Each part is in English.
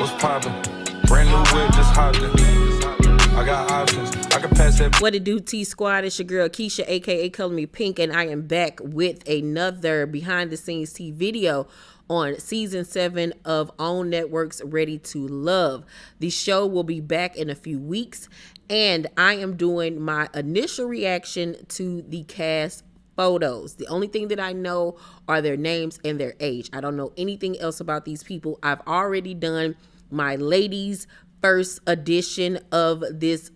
What's poppin'? Brand new whip, just hopped in. I got options. I can pass that. What it do, T Squad? It's your girl Keisha, aka Color Me Pynk, and I am back with another behind the scenes T video on season 7 of OWN Network's Ready to Love. The show will be back in a few weeks, and I am doing my initial reaction to the cast photos. The only thing that I know are their names and their age. I don't know anything else about these people. I've already done my ladies first edition of this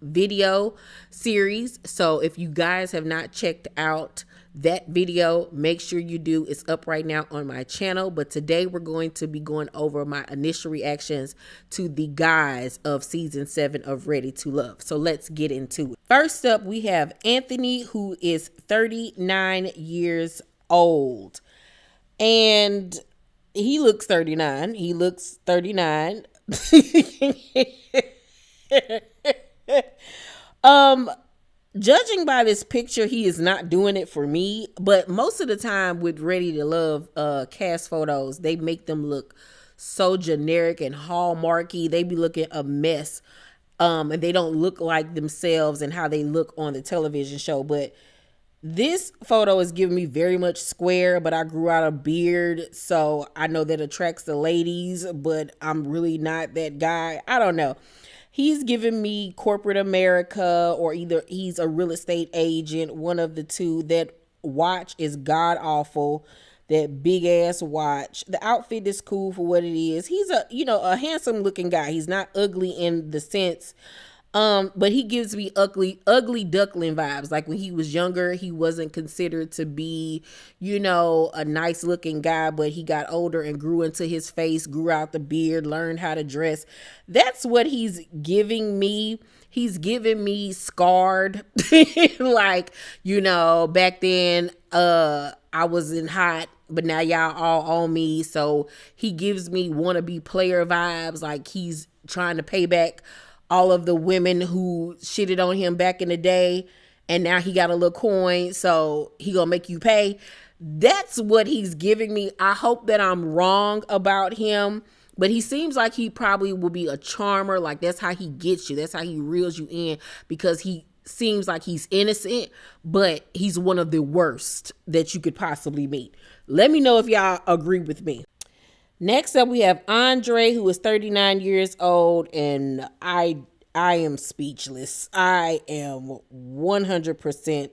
video series, so if you guys have not checked out that video, make sure you do. It's up right now on my channel. But today we're going to be going over my initial reactions to the guys of season 7 of Ready to Love. So let's get into it. First up, we have Anthony, who is 39 years old, and he looks 39. He looks 39. Judging by this picture, he is not doing it for me. But most of the time with Ready to Love cast photos, they make them look so generic and hallmarky. They be looking a mess, and they don't look like themselves and how they look on the television show. But this photo is giving me very much square, but I grew out a beard, so I know that attracts the ladies, but I'm really not that guy. I don't know. He's giving me corporate America, or either he's a real estate agent, one of the two. That watch is god awful. That big ass watch. The outfit is cool for what it is. He's a handsome looking guy. He's not ugly in the sense, but he gives me ugly duckling vibes. Like when he was younger, he wasn't considered to be, a nice looking guy, but he got older and grew into his face, grew out the beard, learned how to dress. That's what he's giving me. He's giving me scarred. Like, back then, I wasn't hot, but now y'all all on me. So he gives me wannabe player vibes. Like he's trying to pay back all of the women who shitted on him back in the day, and now he got a little coin, so he gonna make you pay. That's what he's giving me. I hope that I'm wrong about him, but he seems like he probably will be a charmer. Like that's how he gets you. That's how he reels you in, because he seems like he's innocent, but he's one of the worst that you could possibly meet. Let me know if y'all agree with me. Next up, we have Andre, who is 39 years old, and I am speechless. I am 100%.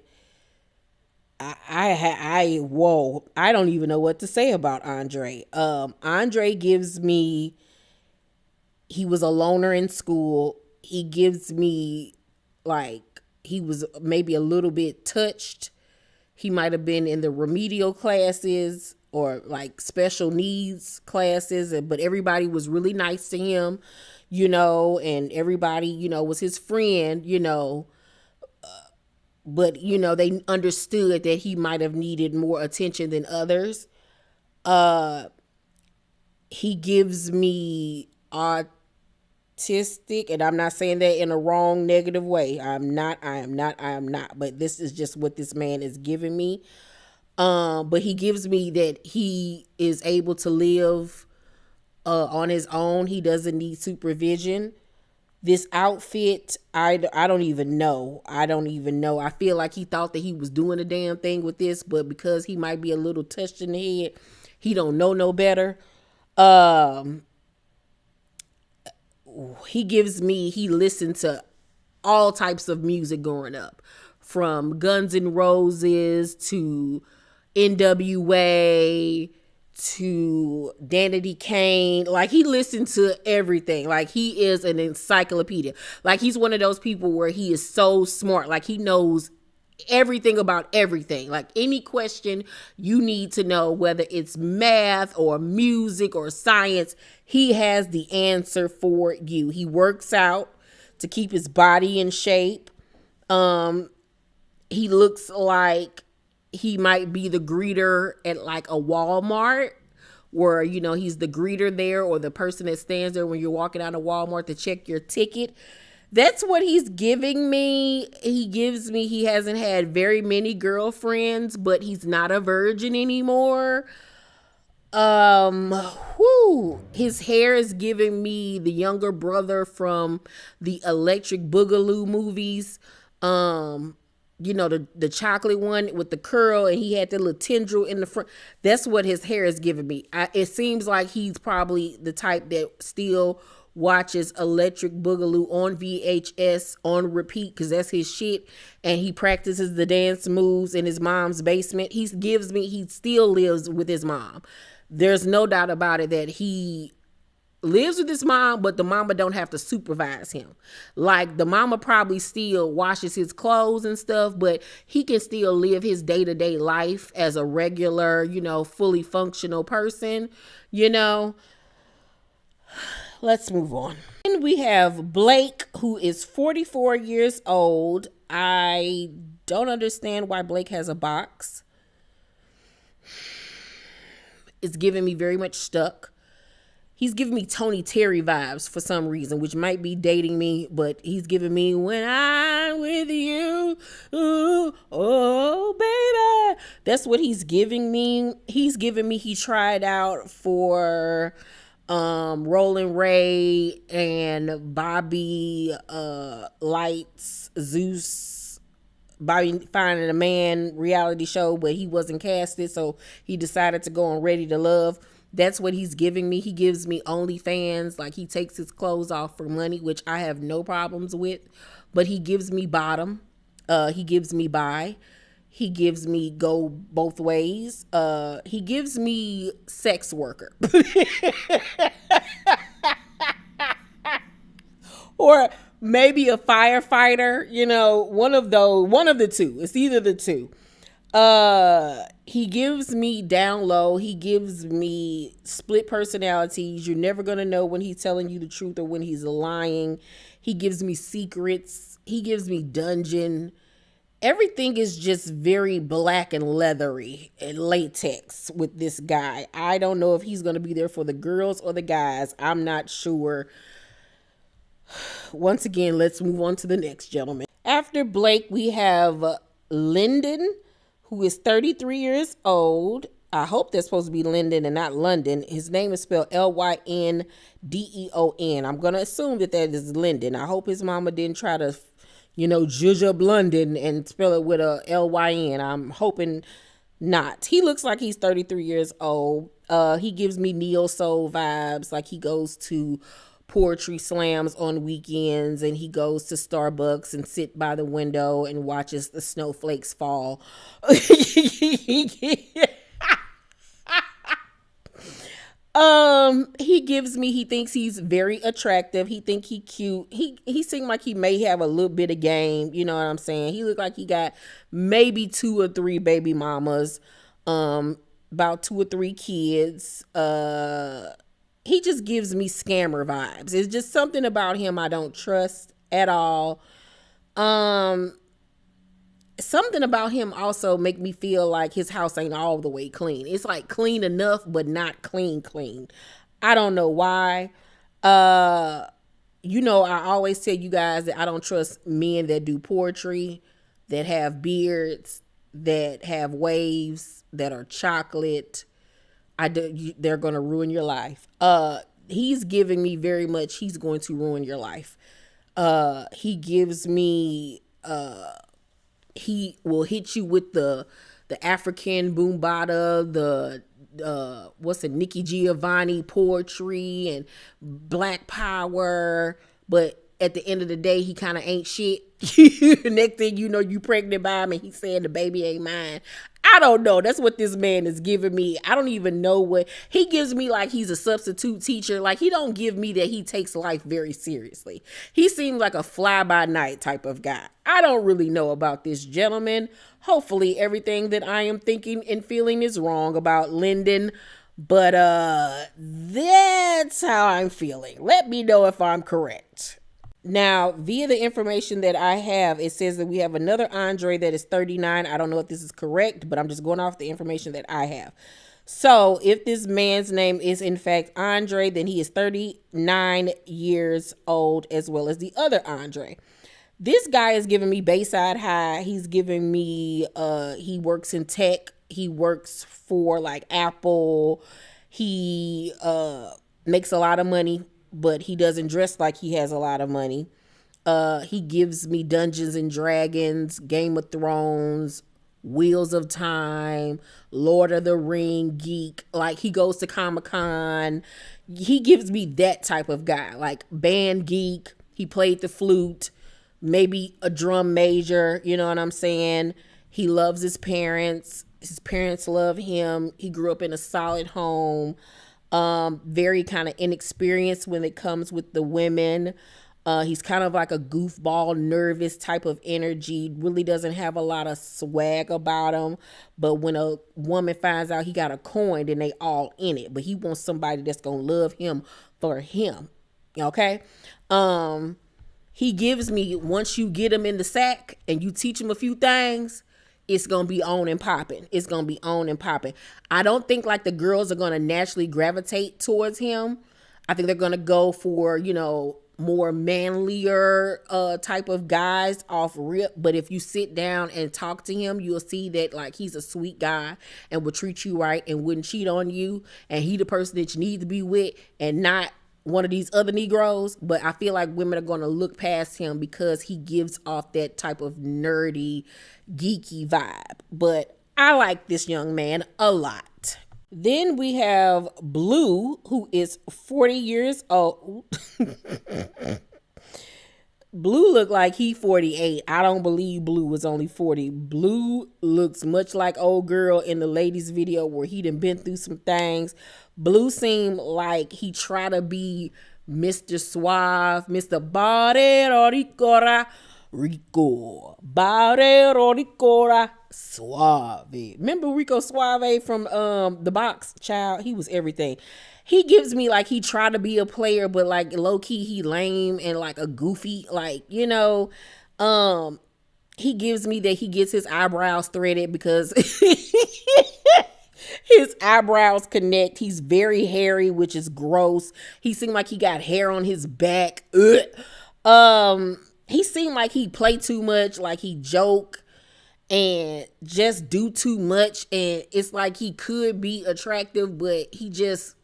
Whoa. I don't even know what to say about Andre. Andre gives me, he was a loner in school. He gives me like he was maybe a little bit touched. He might have been in the remedial classes or like special needs classes, but everybody was really nice to him, and everybody, was his friend, but, they understood that he might have needed more attention than others. He gives me autistic, and I'm not saying that in a wrong, negative way. I am not, but this is just what this man is giving me. But he gives me that he is able to live on his own. He doesn't need supervision. This outfit, I don't even know. I feel like he thought that he was doing a damn thing with this, but because he might be a little touched in the head, he don't know no better. He listened to all types of music growing up, from Guns N' Roses to NWA to Danity Kane. Like he listened to everything. Like he is an encyclopedia. Like he's one of those people where he is so smart. Like he knows everything about everything. Like any question you need to know, whether it's math or music or science, he has the answer for you. He works out to keep his body in shape. He looks like he might be the greeter at like a Walmart, where, he's the greeter there, or the person that stands there when you're walking out of Walmart to check your ticket. That's what he's giving me. He hasn't had very many girlfriends, but he's not a virgin anymore. His hair is giving me the younger brother from the Electric Boogaloo movies. The chocolate one with the curl, and he had the little tendril in the front. That's what his hair is giving me. It seems like he's probably the type that still watches Electric Boogaloo on VHS on repeat because that's his shit, and he practices the dance moves in his mom's basement. He still lives with his mom. There's no doubt about it that he lives with his mom, but the mama don't have to supervise him. Like, the mama probably still washes his clothes and stuff, but he can still live his day-to-day life as a regular, fully functional person. Let's move on. And we have Blake, who is 44 years old. I don't understand why Blake has a box. It's giving me very much stuck. He's giving me Tony Terry vibes for some reason, which might be dating me, but he's giving me when I'm with you. Ooh, oh, baby. That's what he's giving me. He tried out for Roland Ray and Bobby Lights, Zeus, Bobby Finding a Man reality show, but he wasn't casted, so he decided to go on Ready to Love. That's what he's giving me. He gives me OnlyFans, like he takes his clothes off for money, which I have no problems with. But he gives me bottom. He gives me bi. He gives me go both ways. He gives me sex worker. Or maybe a firefighter, one of the two. It's either the two. He gives me down low. He gives me split personalities. You're never going to know when he's telling you the truth or when he's lying. He gives me secrets. He gives me dungeon. Everything is just very black and leathery and latex with this guy. I don't know if he's going to be there for the girls or the guys. I'm not sure. Once again, let's move on to the next gentleman. After Blake, we have Lyndon, who is 33 years old. I hope that's supposed to be Lyndon and not London. His name is spelled Lyndeon. I'm going to assume that is Lyndon. I hope his mama didn't try to, judge up London and spell it with a Lyn. I'm hoping not. He looks like he's 33 years old. He gives me neo soul vibes, like he goes to poetry slams on weekends and he goes to Starbucks and sit by the window and watches the snowflakes fall. He thinks he's very attractive. He think he cute. He seemed like he may have a little bit of game. You know what I'm saying? He looked like he got maybe 2 or 3 baby mamas, about 2 or 3 kids. He just gives me scammer vibes. It's just something about him I don't trust at all. Something about him also make me feel like his house ain't all the way clean. It's like clean enough, but not clean. I don't know why. I always tell you guys that I don't trust men that do poetry, that have beards, that have waves, that are chocolate. They're going to ruin your life. He's giving me very much, he's going to ruin your life. He gives me, he will hit you with the African boombada, Nikki Giovanni poetry and black power. But at the end of the day, he kind of ain't shit. Next thing you know, you pregnant by him and he's saying the baby ain't mine. I don't know. That's what this man is giving me. I don't even know what he gives me. Like he's a substitute teacher. Like he don't give me that he takes life very seriously. He seems like a fly by night type of guy. I don't really know about this gentleman. Hopefully everything that I am thinking and feeling is wrong about Lyndon. But that's how I'm feeling. Let me know if I'm correct. Now, via the information that I have, it says that we have another Andre that is 39. I don't know if this is correct, but I'm just going off the information that I have. So if this man's name is in fact Andre, then he is 39 years old as well as the other Andre. This guy is giving me Bayside High. He's giving me, he works in tech. He works for like Apple. He makes a lot of money, but he doesn't dress like he has a lot of money. He gives me Dungeons and Dragons, Game of Thrones, Wheels of Time, Lord of the Ring geek. Like, he goes to Comic-Con. He gives me that type of guy. Like, band geek. He played the flute, maybe a drum major. You know what I'm saying? He loves his parents. His parents love him. He grew up in a solid home. Very kind of inexperienced when it comes with the women. He's kind of like a goofball, nervous type of energy. Really doesn't have a lot of swag about him. But when a woman finds out he got a coin, then they all in it. But he wants somebody that's going to love him for him. Okay? He gives me, once you get him in the sack and you teach him a few things, it's going to be on and popping. It's going to be on and popping. I don't think like the girls are going to naturally gravitate towards him. I think they're going to go for, more manlier type of guys off rip. But if you sit down and talk to him, you'll see that like he's a sweet guy and will treat you right and wouldn't cheat on you. And he the person that you need to be with and not one of these other Negroes. But I feel like women are going to look past him because he gives off that type of nerdy, geeky vibe. But I like this young man a lot. Then we have Blue, who is 40 years old. Blue look like he 48. I don't believe Blue was only 40. Blue looks much like old girl in the ladies video where he done been through some things. Blue seemed like he try to be Mr. Suave, Mr. Barero Ricora Rico. Barero Ricora Suave. Remember Rico Suave from the box, child? He was everything. He gives me like he tried to be a player, but like low key he lame and like a goofy, like, he gives me that he gets his eyebrows threaded because his eyebrows connect. He's very hairy, which is gross. He seemed like he got hair on his back. He seemed like he play too much, like he joke and just do too much. And it's like he could be attractive, but he just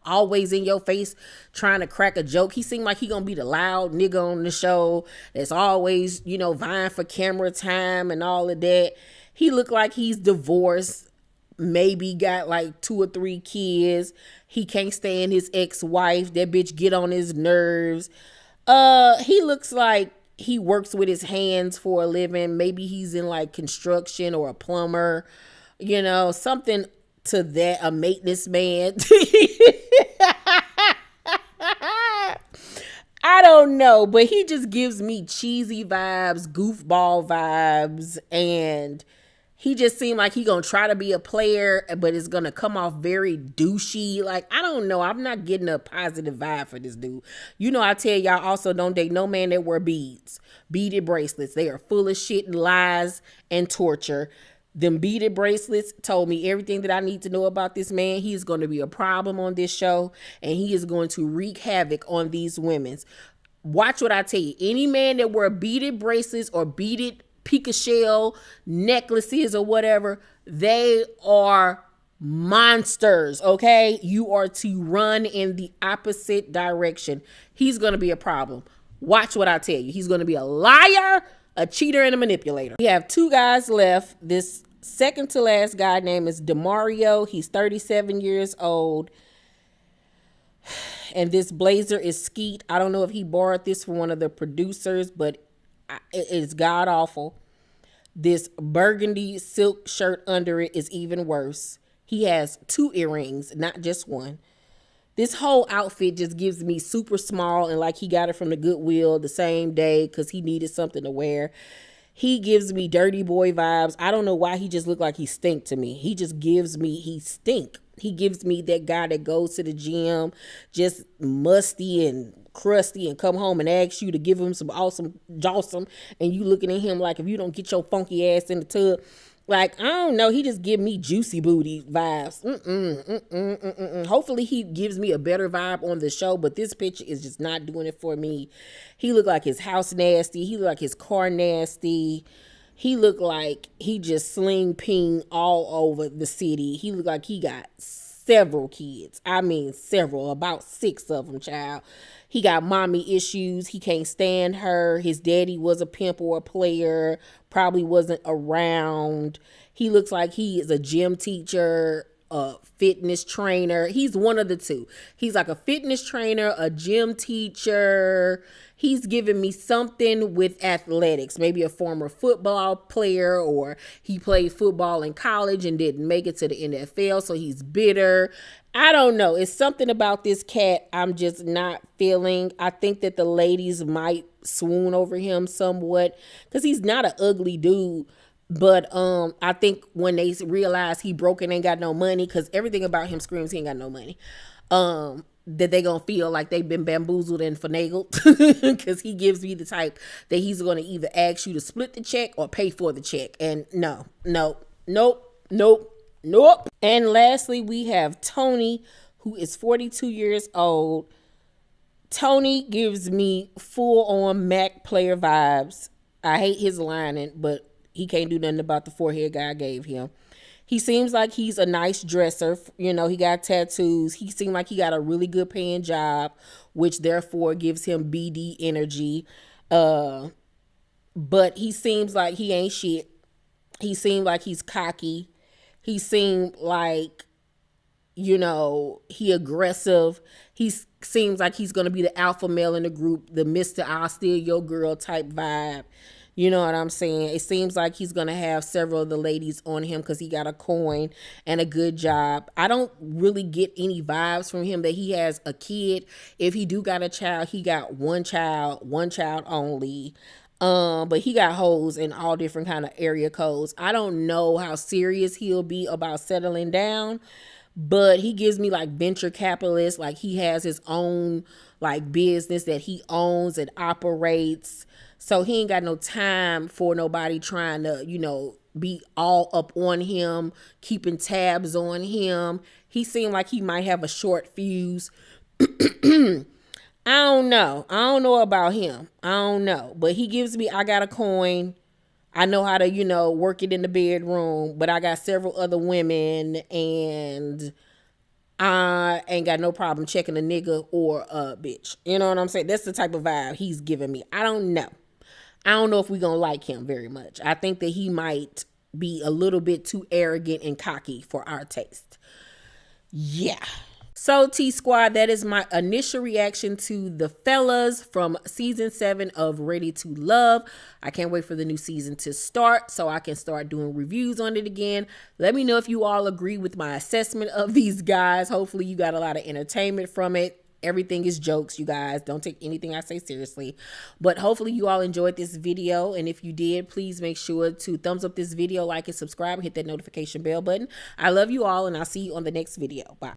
always in your face trying to crack a joke. He seemed like he gonna be the loud nigga on the show that's always, vying for camera time and all of that. He looked like he's divorced, maybe got like 2 or 3 kids. He can't stand his ex-wife. That bitch get on his nerves. He looks like he works with his hands for a living. Maybe he's in like construction or a plumber, something to that, a maintenance man. I don't know, but he just gives me cheesy vibes, goofball vibes, and he just seemed like he gonna try to be a player, but it's gonna come off very douchey. Like, I don't know. I'm not getting a positive vibe for this dude. I tell y'all also don't date no man that wear beads, beaded bracelets. They are full of shit and lies and torture. Them beaded bracelets told me everything that I need to know about this man. He is going to be a problem on this show, and he is going to wreak havoc on these women. Watch what I tell you. Any man that wear beaded bracelets or beaded pica shell necklaces or whatever, they are monsters, okay? You are to run in the opposite direction. He's going to be a problem. Watch what I tell you. He's going to be a liar, a cheater, and a manipulator. We have 2 guys left. This second to last guy name is Demario. He's 37 years old. And this blazer is skeet. I don't know if he borrowed this from one of the producers, but it's god awful. This burgundy silk shirt under it is even worse. He has 2 earrings, not just one. This whole outfit just gives me super small and like he got it from the Goodwill the same day because he needed something to wear. He gives me dirty boy vibes. I don't know why he just looked like he stink to me. He just gives me, he stink. He gives me that guy that goes to the gym, just musty and crusty and come home and ask you to give him some awesome jawsome. And you looking at him like if you don't get your funky ass in the tub. Like, I don't know. He just give me juicy booty vibes. Hopefully he gives me a better vibe on the show, but this picture is just not doing it for me. He looked like his house nasty. He looked like his car nasty. He looked like he just sling ping all over the city. He looked like he got several kids. I mean, several, about 6 of them, child. He got mommy issues. He can't stand her. His daddy was a pimp or a player, probably wasn't around. He looks like he is a gym teacher, a fitness trainer. He's one of the two. He's like a fitness trainer, a gym teacher. He's giving me something with athletics, maybe a former football player, or he played football in college and didn't make it to the NFL, so he's bitter. I don't know. It's something about this cat I'm just not feeling. I think that the ladies might swoon over him somewhat because he's not an ugly dude. But I think when they realize he broke and ain't got no money, because everything about him screams he ain't got no money, that they gonna feel like they've been bamboozled and finagled, because he gives me the type that he's gonna either ask you to split the check or pay for the check. And no. And lastly, we have Tony, who is 42 years old. Tony gives me full on Mac player vibes. I hate his lining, but he can't do nothing about the forehead God gave him. He seems like he's a nice dresser. You know, he got tattoos. He seemed like he got a really good paying job, which therefore gives him BD energy. But he seems like he ain't shit. He seemed like he's cocky. He seemed like, you know, he aggressive. He seems like he's going to be the alpha male in the group, the Mr. I'll steal your girl type vibe. You know what I'm saying? It seems like he's going to have several of the ladies on him because he got a coin and a good job. I don't really get any vibes from him that he has a kid. If he do got a child, he got one child only. But he got hoes in all different kind of area codes. I don't know how serious he'll be about settling down, but he gives me like venture capitalist, like he has his own like business that he owns and operates. So he ain't got no time for nobody trying to, you know, be all up on him, keeping tabs on him. He seemed like he might have a short fuse. I don't know. I don't know about him. I don't know. But he gives me, I got a coin. I know how to, you know, work it in the bedroom. But I got several other women and I ain't got no problem checking a nigga or a bitch. You know what I'm saying? That's the type of vibe he's giving me. I don't know. I don't know if we're going to like him very much. I think that he might be a little bit too arrogant and cocky for our taste. Yeah. So T-Squad, that is my initial reaction to the fellas from season 7 of Ready to Love. I can't wait for the new season to start so I can start doing reviews on it again. Let me know if you all agree with my assessment of these guys. Hopefully you got a lot of entertainment from it. Everything is jokes, you guys. Don't take anything I say seriously. But hopefully you all enjoyed this video. And if you did, please make sure to thumbs up this video, like and subscribe, and hit that notification bell button. I love you all, and I'll see you on the next video. Bye.